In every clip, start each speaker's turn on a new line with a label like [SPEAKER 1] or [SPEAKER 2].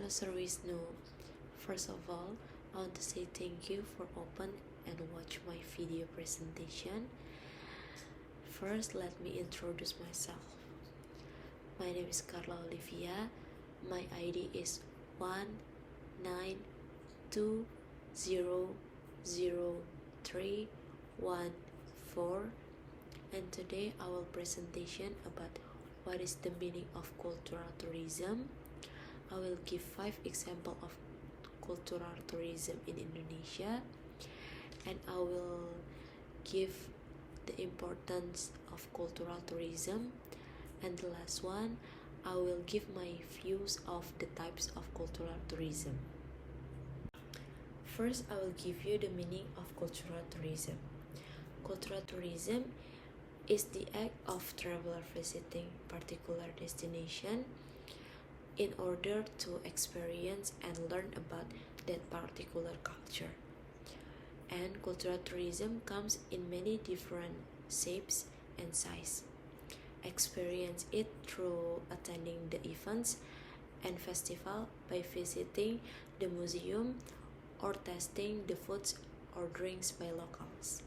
[SPEAKER 1] service note. First of all, I want to say thank you for open and watch my video presentation. First, let me introduce myself. My name is Carla Olivia. My ID is 192000314, and today our presentation about what is the meaning of cultural tourism. I will give 5 examples of cultural tourism in Indonesia, and I will give the importance of cultural tourism, and the last one, I will give my views of the types of cultural tourism. First, I will give you the meaning of cultural tourism. Cultural tourism is the act of traveler visiting particular destination in order to experience and learn about that particular culture. And cultural tourism comes in many different shapes and sizes. Experience it through attending the events and festival by visiting the museum or tasting the foods or drinks by locals.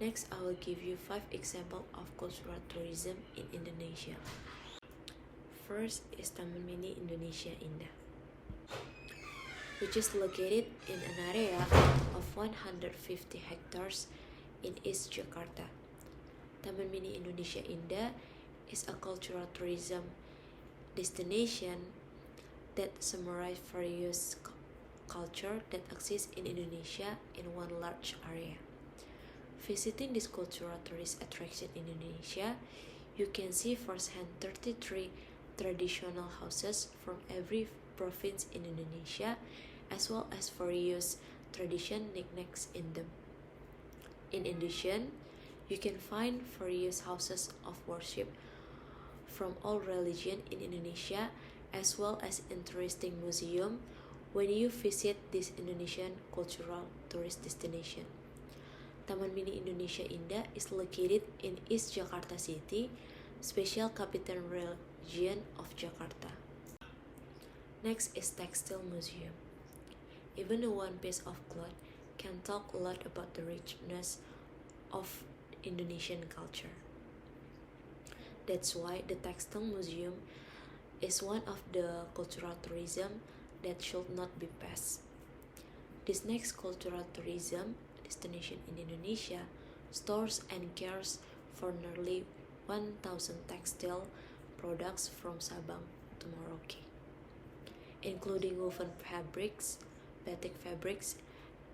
[SPEAKER 1] Next, I will give you 5 examples of cultural tourism in Indonesia. First is Taman Mini Indonesia Indah, which is located in an area of 150 hectares in East Jakarta. Taman Mini Indonesia Indah is a cultural tourism destination that summarizes various culture that exist in Indonesia in one large area. Visiting this cultural tourist attraction in Indonesia, you can see firsthand 33 traditional houses from every province in Indonesia, as well as various tradition knickknacks in them. In addition, you can find various houses of worship from all religions in Indonesia, as well as interesting museum when you visit this Indonesian cultural tourist destination. Taman Mini Indonesia Indah is located in East Jakarta City, Special Capital Region of Jakarta. Next is Textile Museum. Even one piece of cloth can talk a lot about the richness of Indonesian culture. That's why the Textile Museum is one of the cultural tourism that should not be passed. This next cultural tourism destination in Indonesia stores and cares for nearly 1,000 textile products from Sabang to Merauke, including woven fabrics, batik fabrics,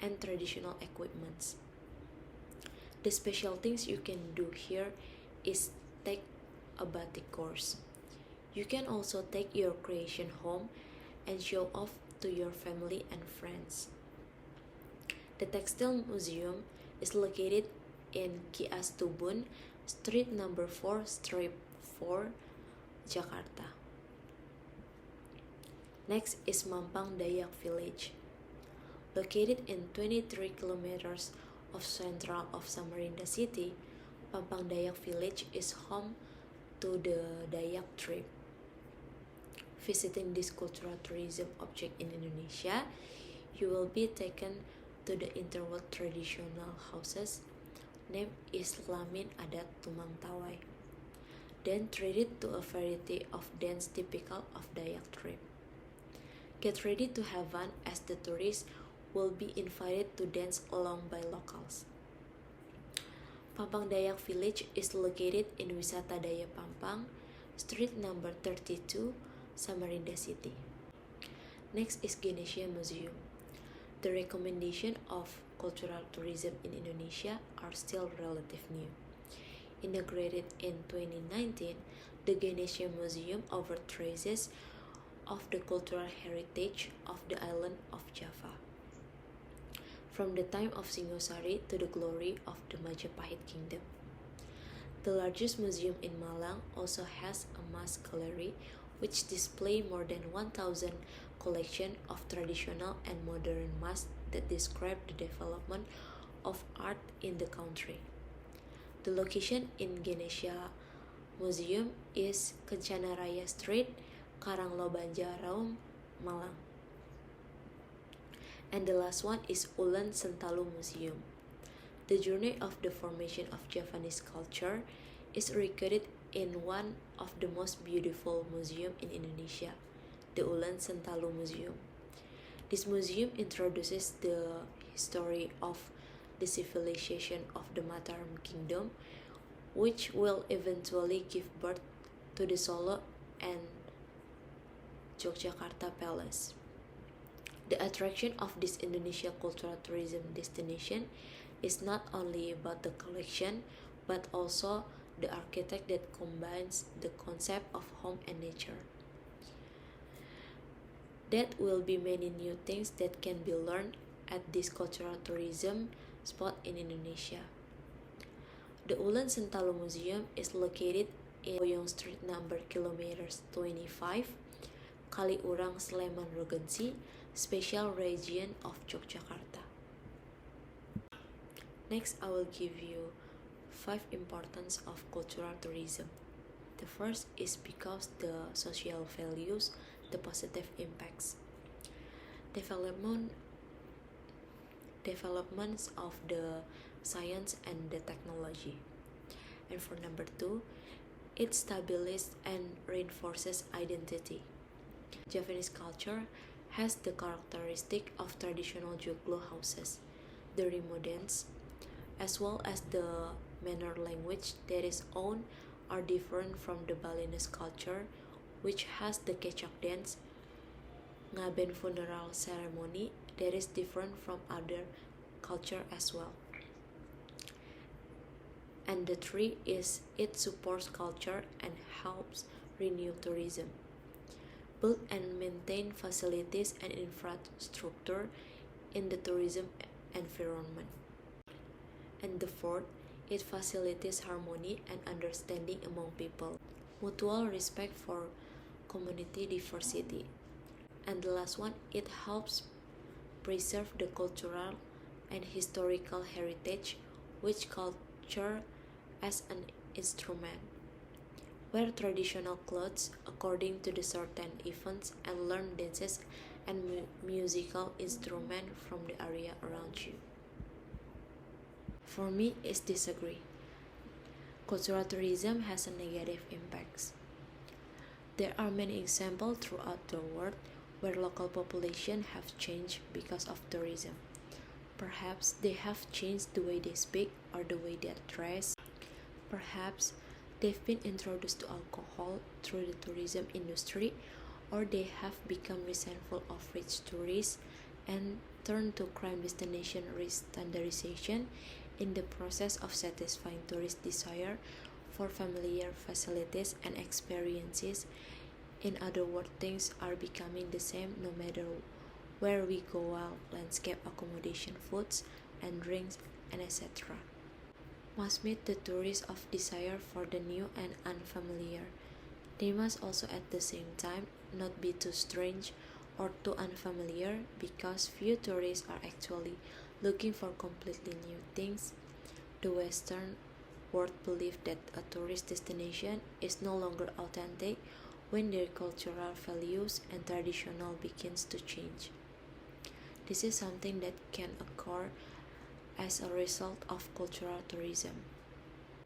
[SPEAKER 1] and traditional equipments. The special things you can do here is take a batik course. You can also take your creation home and show off to your family and friends. The Textile Museum is located in Kias Tubun, Street number 4, Strip 4, Jakarta. Next is Mampang Dayak Village. Located in 23 kilometers of central of Samarinda City, Mampang Dayak Village is home to the Dayak tribe. Visiting this cultural tourism object in Indonesia, you will be taken to the interwar traditional houses named Islamin Adat Tumang Tawai, then treated to a variety of dance typical of Dayak tribe. Get ready to have fun as the tourists will be invited to dance along by locals. Mampang Dayak Village is located in Wisata Daya Pampang, street number 32, Samarinda City. Next is Ganesha Museum. The recommendation of cultural tourism in Indonesia are still relatively new. Inaugurated in 2019, the Ganesha Museum offers traces of the cultural heritage of the island of Java, from the time of Singosari to the glory of the Majapahit Kingdom. The largest museum in Malang also has a mass gallery which display more than 1,000 collection of traditional and modern masks that describe the development of art in the country. The location in Ganesha Museum is Kencana Raya Street, Karanglo Banjarmasin, Malang. And the last one is Ulen Sentalu Museum. The journey of the formation of Javanese culture is recorded in one of the most beautiful museums in Indonesia, the Ulen Sentalu Museum. This museum introduces the history of the civilization of the Mataram Kingdom, which will eventually give birth to the Solo and Yogyakarta Palace. The attraction of this Indonesia cultural tourism destination is not only about the collection, but also the architect that combines the concept of home and nature. There will be many new things that can be learned at this cultural tourism spot in Indonesia. The Ulen Sentalu Museum is located in Boyong Street number kilometers 25, Kaliurang, Sleman Regency, special region of Yogyakarta. Next, I will give you 5 importance of cultural tourism. The first is because the social values, the positive impacts. Developments of the science and the technology. And for number 2, it stabilizes and reinforces identity. Javanese culture has the characteristic of traditional joglo houses, the Rimo dance, as well as the manner language that is own are different from the Balinese culture, which has the kecak dance, ngaben funeral ceremony that is different from other culture as well. And the 3 is it supports culture and helps renew tourism. Build and maintain facilities and infrastructure in the tourism environment. And the 4th, it facilitates harmony and understanding among people, mutual respect for community diversity. And the last one, it helps preserve the cultural and historical heritage, which culture as an instrument. Wear traditional clothes according to the certain events and learn dances and musical instruments from the area around you. For me, it's disagree. Cultural tourism has a negative impacts. There are many examples throughout the world where local population have changed because of tourism. Perhaps they have changed the way they speak or the way they dress. Perhaps they've been introduced to alcohol through the tourism industry, or they have become resentful of rich tourists and turned to crime destination risk standardization in the process of satisfying tourist desire for familiar facilities and experiences. In other words, things are becoming the same no matter where we go, while landscape, accommodation, foods and drinks, and etc. must meet the tourists of desire for the new and unfamiliar. They must also at the same time not be too strange or too unfamiliar, because few tourists are actually looking for completely new things. The Western world believes that a tourist destination is no longer authentic when their cultural values and traditional begins to change. This is something that can occur as a result of cultural tourism.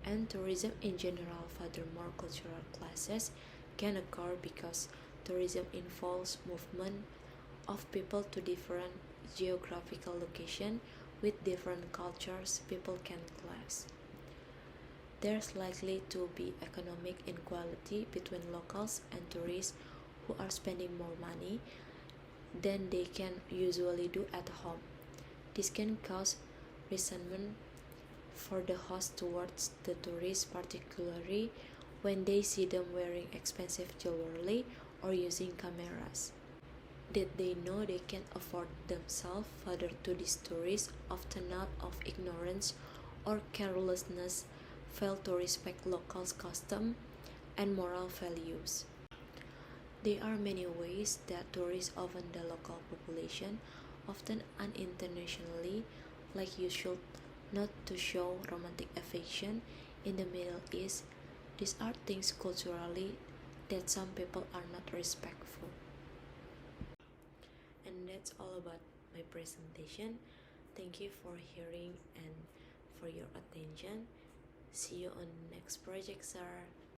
[SPEAKER 1] And tourism in general, furthermore, cultural classes can occur because tourism involves movement of people to different geographical locations with different cultures. People can class. There's likely to be economic inequality between locals and tourists who are spending more money than they can usually do at home. This can cause resentment for the host towards the tourists, particularly when they see them wearing expensive jewelry or using cameras that they know they can afford themselves. Further to these tourists, often out of ignorance or carelessness, fail to respect locals' custom and moral values. There are many ways that tourists offend the local population, often unintentionally, like you should not to show romantic affection in the Middle East. These are things culturally that some people are not respectful. And that's all about my presentation. Thank you for hearing and for your attention. See you on next project, sir.